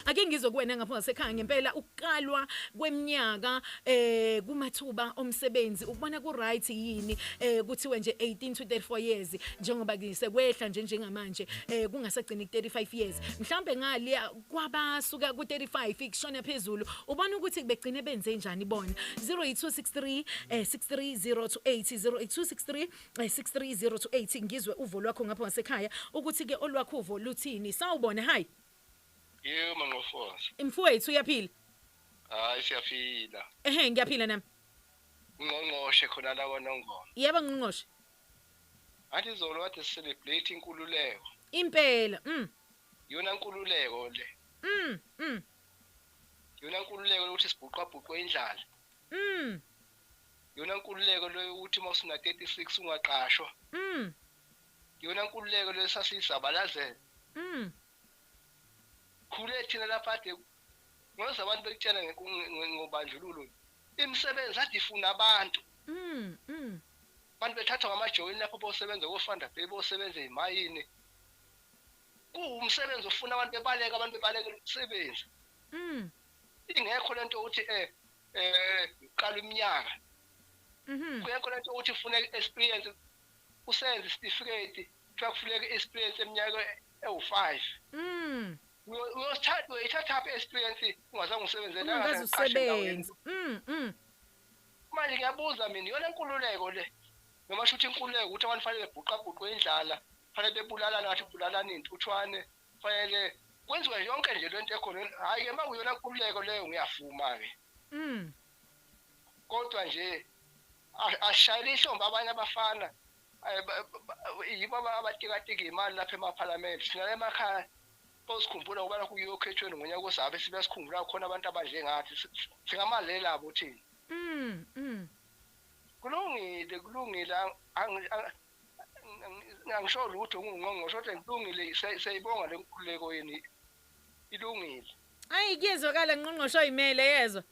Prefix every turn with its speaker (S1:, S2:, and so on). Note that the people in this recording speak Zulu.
S1: ake ngizokuwena ngapha ngasekhaya ngempela ukuqalwa kweminyaka kumathuba omsebenzi ukubona ku right yini kuthiwe nje 18 to 34 years njengoba kusekwehla nje njengamanje kungasagcini 35 years mhlambe ngale kwabasuka ku 35 ikushona phezulu ubona ukuthi begcine benze njani bona 08263 63028 08263 63028 ngizwe uvo lwakho ngapha ngasekhaya ukuthi ke olwakho uvo luthini sawubona hi
S2: yebo manqofoza
S1: mfowethu uyaphila
S2: hayi siyaphila
S1: ngiyaphila nami
S2: ngqongqoshe khona la kwaNongoma
S1: yebo ngqongqoshe
S2: athi izolo kade celebrate inkululeko
S1: impela
S2: yona inkululeko le yona inkululeko ukuthi sibhuqabhuqwe indlala yona inkululeko le ukuthi mawusuna 36 ungaqashwa yona inkululeko le sasiyizabalazela khule thina lapha ade ngoba abantu bekutshela ngobandlululo imisebenzi ade ifuna abantu abantu bethatha ngamajoyini lapho bosebenza kofanda bebosebenza ezimayini kuwumsebenzi ofuna abantu bebaleka ukusebenza ingekho lento ukuthi qala iminyaka kuyekho lento ukuthi ufune experience usenze certificate kufuneka experience eminyaka ewu5 uyithatha experience ungazange usebenzele
S1: usebenza
S2: manje ngiyabuza mina yona inkululeko le noma shuthi inkululeko ukuthi abantu fanele bebhuqabhuqwe indlala fanele bebulalana ngathi bulalana intuthwane fanele kwenziwe yonke nje lento ekhona hayi ke makuyona inkululeko leyo ngiyafuma ke kodwa nje ashayile ihlombe abanye abafana yibo abatikatiki imali lapha eMaphalamende sina emakhaya bosikhumbula ukubana kuyokhethweni ngonyaka ozabe sibe sikhumbula khona abantu abanje ngathi singamalela abo thina kulungile angisho lutho ngingqongqosho kodwa kulungile siyayibonga lenkululeko yeni ilungile
S1: ayi kuyezwakala ngqongqosho oyimele yezwa